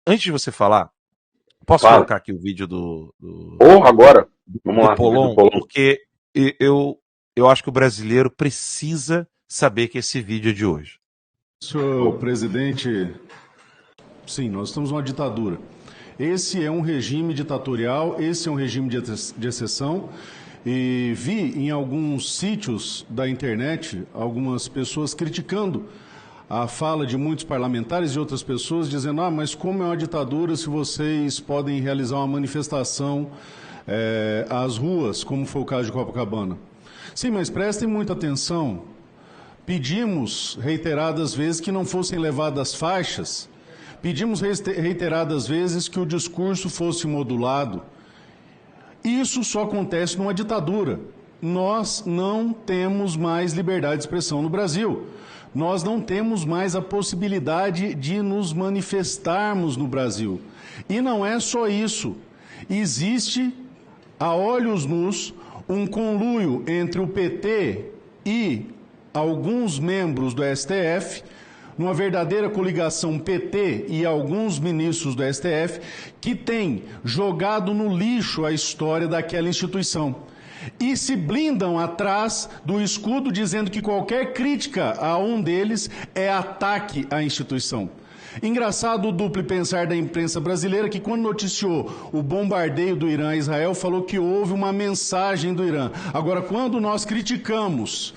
Antes de você falar, posso Fala. colocar aqui o vídeo do Agora. Vamos lá. Polon, do Polon. porque eu acho que o brasileiro precisa saber que esse vídeo é de hoje. Senhor presidente, sim, nós estamos numa ditadura. Esse é um regime ditatorial, esse é um regime de exceção. E vi em alguns sítios da internet algumas pessoas criticando a fala de muitos parlamentares e outras pessoas, dizendo: mas como é uma ditadura se vocês podem realizar uma manifestação às ruas, como foi o caso de Copacabana? Sim, mas prestem muita atenção. Pedimos reiteradas vezes que não fossem levadas faixas, pedimos reiteradas vezes que o discurso fosse modulado. Isso só acontece numa ditadura. Nós não temos mais liberdade de expressão no Brasil. Nós não temos mais a possibilidade de nos manifestarmos no Brasil. E não é só isso. Existe, a olhos nus, um conluio entre o PT e alguns membros do STF, numa verdadeira coligação PT e alguns ministros do STF, que têm jogado no lixo a história daquela instituição. E se blindam atrás do escudo dizendo que qualquer crítica a um deles é ataque à instituição. Engraçado o duplo pensar da imprensa brasileira, que quando noticiou o bombardeio do Irã a Israel, falou que houve uma mensagem do Irã. Agora, quando nós criticamos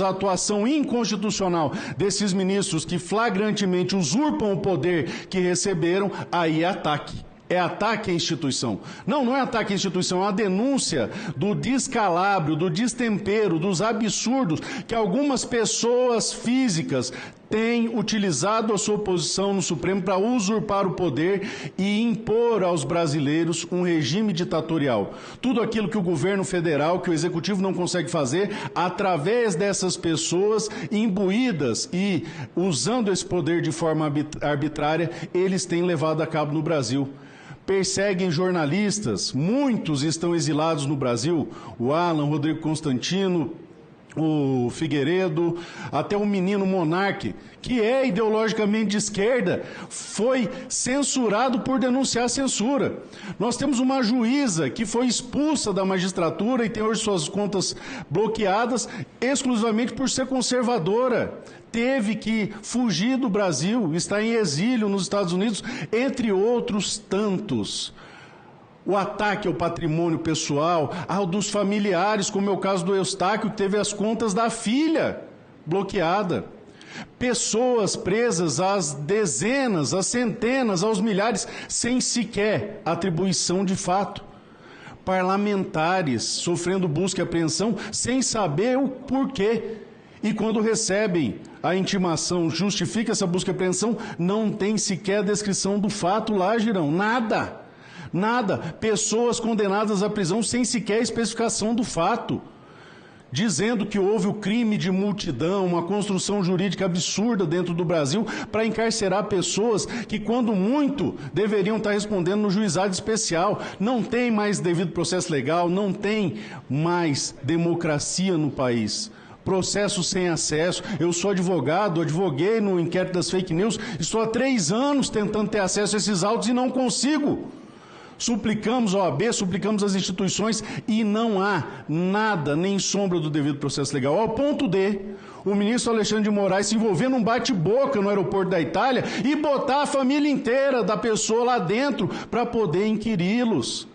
a atuação inconstitucional desses ministros que flagrantemente usurpam o poder que receberam, aí é ataque. É ataque à instituição. Não é ataque à instituição, é uma denúncia do descalabro, do destempero, dos absurdos que algumas pessoas físicas têm utilizado a sua posição no Supremo para usurpar o poder e impor aos brasileiros um regime ditatorial. Tudo aquilo que o governo federal, que o executivo não consegue fazer, através dessas pessoas imbuídas e usando esse poder de forma arbitrária, eles têm levado a cabo no Brasil. Perseguem jornalistas, muitos estão exilados no Brasil, o Alan, o Rodrigo Constantino, o Figueiredo, até o menino Monarque, que é ideologicamente de esquerda, foi censurado por denunciar a censura. Nós temos uma juíza que foi expulsa da magistratura e tem hoje suas contas bloqueadas exclusivamente por ser conservadora. Teve que fugir do Brasil, está em exílio nos Estados Unidos, entre outros tantos. O ataque ao patrimônio pessoal, ao dos familiares, como é o caso do Eustáquio, que teve as contas da filha bloqueada. Pessoas presas às dezenas, às centenas, aos milhares, sem sequer atribuição de fato. Parlamentares sofrendo busca e apreensão sem saber o porquê. E quando recebem a intimação, justifica essa busca e apreensão, não tem sequer a descrição do fato lá, Girão. Nada. Pessoas condenadas à prisão sem sequer especificação do fato. Dizendo que houve o crime de multidão, uma construção jurídica absurda dentro do Brasil para encarcerar pessoas que, quando muito, deveriam estar respondendo no juizado especial. Não tem mais devido processo legal, não tem mais democracia no país. Processo sem acesso. Eu sou advogado, advoguei no inquérito das fake news, estou há 3 anos tentando ter acesso a esses autos e não consigo. Suplicamos a OAB, suplicamos as instituições e não há nada, nem sombra do devido processo legal. Ao ponto de o ministro Alexandre de Moraes se envolver num bate-boca no aeroporto da Itália e botar a família inteira da pessoa lá dentro para poder inquiri-los.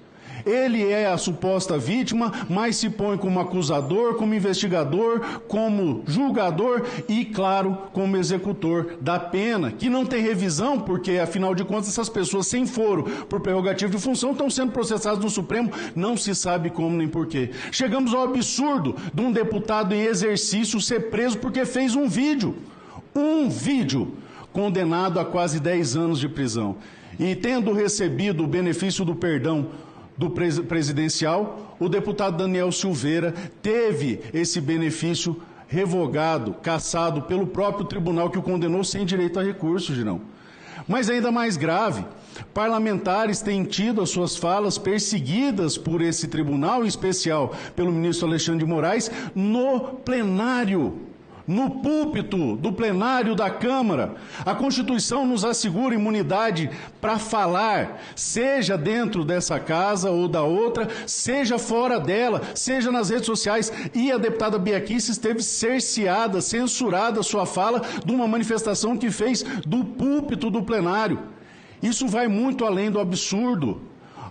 Ele é a suposta vítima, mas se põe como acusador, como investigador, como julgador e, claro, como executor da pena, que não tem revisão, porque, afinal de contas, essas pessoas, sem foro por prerrogativa de função, estão sendo processadas no Supremo, não se sabe como nem porquê. Chegamos ao absurdo de um deputado em exercício ser preso porque fez um vídeo, condenado a quase 10 anos de prisão. E tendo recebido o benefício do perdão do presidencial, o deputado Daniel Silveira teve esse benefício revogado, cassado pelo próprio tribunal que o condenou sem direito a recurso, Girão. Mas ainda mais grave, parlamentares têm tido as suas falas perseguidas por esse tribunal, em especial pelo ministro Alexandre de Moraes, no plenário no púlpito do plenário da Câmara. A Constituição nos assegura imunidade para falar, seja dentro dessa casa ou da outra, seja fora dela, seja nas redes sociais. E a deputada Bia Kicis esteve cerceada, censurada sua fala de uma manifestação que fez do púlpito do plenário. Isso vai muito além do absurdo.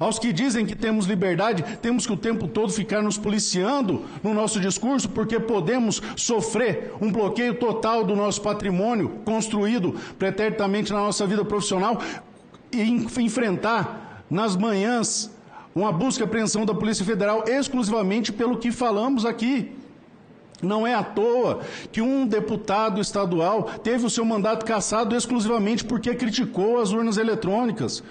Aos que dizem que temos liberdade, temos que o tempo todo ficar nos policiando no nosso discurso, porque podemos sofrer um bloqueio total do nosso patrimônio construído preternamente na nossa vida profissional e enfrentar nas manhãs uma busca e apreensão da Polícia Federal exclusivamente pelo que falamos aqui. Não é à toa que um deputado estadual teve o seu mandato cassado exclusivamente porque criticou as urnas eletrônicas.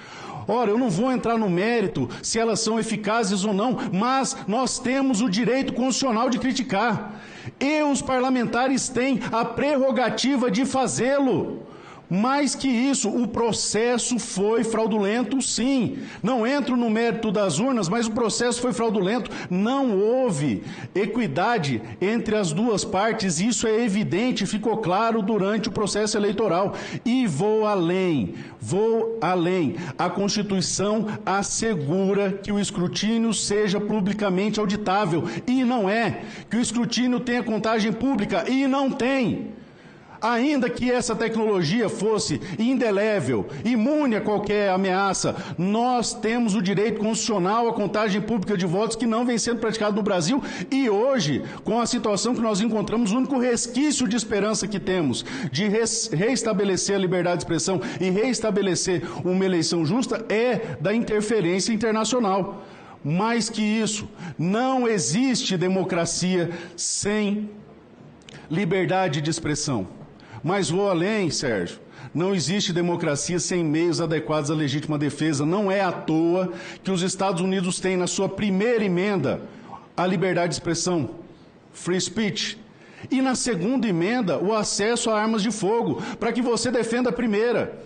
Ora, eu não vou entrar no mérito se elas são eficazes ou não, mas nós temos o direito constitucional de criticar. E os parlamentares têm a prerrogativa de fazê-lo. Mais que isso, o processo foi fraudulento, sim. Não entro no mérito das urnas, mas o processo foi fraudulento. Não houve equidade entre as duas partes, isso é evidente, ficou claro durante o processo eleitoral. E vou além. A Constituição assegura que o escrutínio seja publicamente auditável, e não é. Que o escrutínio tenha contagem pública, e não tem. Ainda que essa tecnologia fosse indelével, imune a qualquer ameaça, nós temos o direito constitucional à contagem pública de votos que não vem sendo praticado no Brasil. E hoje, com a situação que nós encontramos, o único resquício de esperança que temos de reestabelecer a liberdade de expressão e reestabelecer uma eleição justa é da interferência internacional. Mais que isso, não existe democracia sem liberdade de expressão. Mas vou além, Sérgio. Não existe democracia sem meios adequados à legítima defesa. Não é à toa que os Estados Unidos têm na sua primeira emenda a liberdade de expressão, free speech, e na segunda emenda o acesso a armas de fogo, para que você defenda a primeira.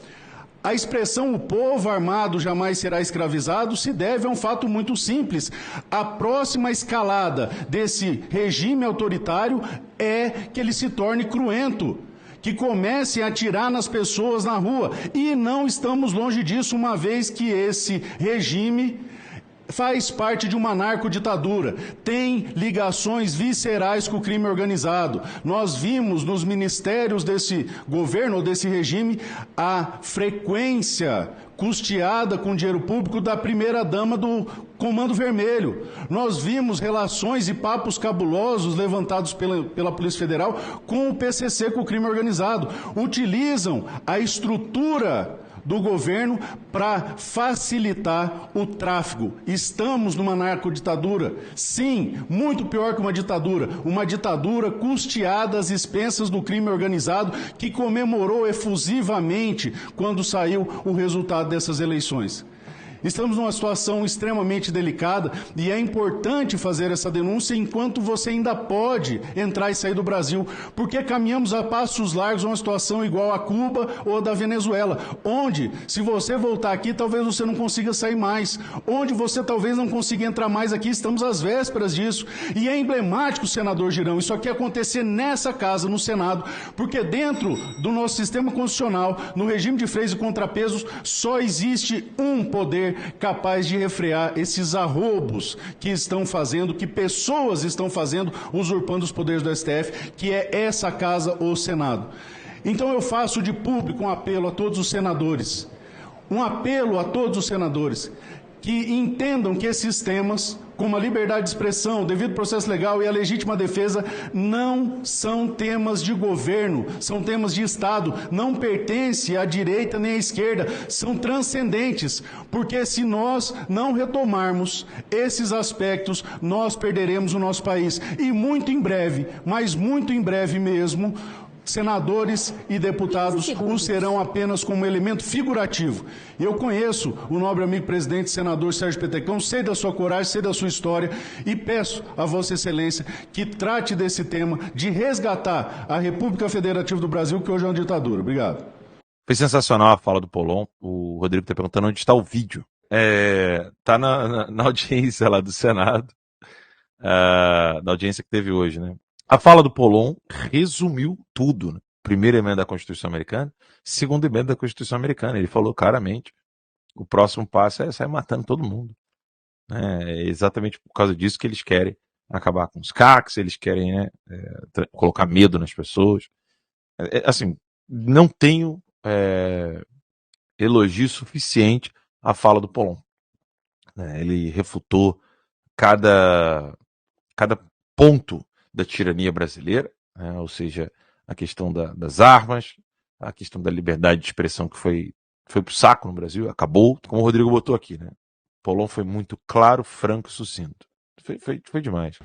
A expressão "o povo armado jamais será escravizado" se deve a um fato muito simples. A próxima escalada desse regime autoritário é que ele se torne cruento, que comece a atirar nas pessoas na rua. E não estamos longe disso, uma vez que esse regime faz parte de uma narcoditadura, tem ligações viscerais com o crime organizado. Nós vimos nos ministérios desse governo ou desse regime a frequência custeada com dinheiro público da primeira-dama do Comando Vermelho. Nós vimos relações e papos cabulosos levantados pela Polícia Federal com o PCC, com o crime organizado. Utilizam a estrutura do governo para facilitar o tráfico. Estamos numa narcoditadura. Sim, muito pior que uma ditadura custeada às expensas do crime organizado, que comemorou efusivamente quando saiu o resultado dessas eleições. Estamos numa situação extremamente delicada e é importante fazer essa denúncia enquanto você ainda pode entrar e sair do Brasil, porque caminhamos a passos largos a uma situação igual a Cuba ou da Venezuela, onde, se você voltar aqui, talvez você não consiga sair mais, onde você talvez não consiga entrar mais aqui. Estamos às vésperas disso. E é emblemático, senador Girão, isso aqui acontecer nessa casa, no Senado, porque dentro do nosso sistema constitucional, no regime de freios e contrapesos, só existe um poder capaz de refrear esses arroubos que estão fazendo, que pessoas estão fazendo, usurpando os poderes do STF, que é essa casa, o Senado. Então eu faço de público um apelo a todos os senadores, que entendam que esses temas, como a liberdade de expressão, o devido processo legal e a legítima defesa, não são temas de governo, são temas de Estado, não pertencem à direita nem à esquerda, são transcendentes, porque se nós não retomarmos esses aspectos, nós perderemos o nosso país. E muito em breve, mas muito em breve mesmo, senadores e deputados o serão apenas como elemento figurativo. Eu conheço o nobre amigo presidente, senador Sérgio Petecão, sei da sua coragem, sei da sua história e peço a Vossa Excelência que trate desse tema de resgatar a República Federativa do Brasil, que hoje é uma ditadura. Obrigado. Foi sensacional a fala do Polon. O Rodrigo está perguntando onde está o vídeo. Está na audiência lá do Senado, na audiência que teve hoje, né? A fala do Pollon resumiu tudo, né? Primeira emenda da Constituição Americana, segunda emenda da Constituição Americana. Ele falou claramente: o próximo passo é sair matando todo mundo. É exatamente por causa disso que eles querem acabar com os CACs, eles querem, né, colocar medo nas pessoas. Assim, não tenho elogio suficiente à fala do Pollon. Ele refutou cada ponto da tirania brasileira, né? Ou seja, a questão das armas, a questão da liberdade de expressão que foi pro saco no Brasil, acabou, como o Rodrigo botou aqui, né? Pollon foi muito claro, franco e sucinto. Foi demais.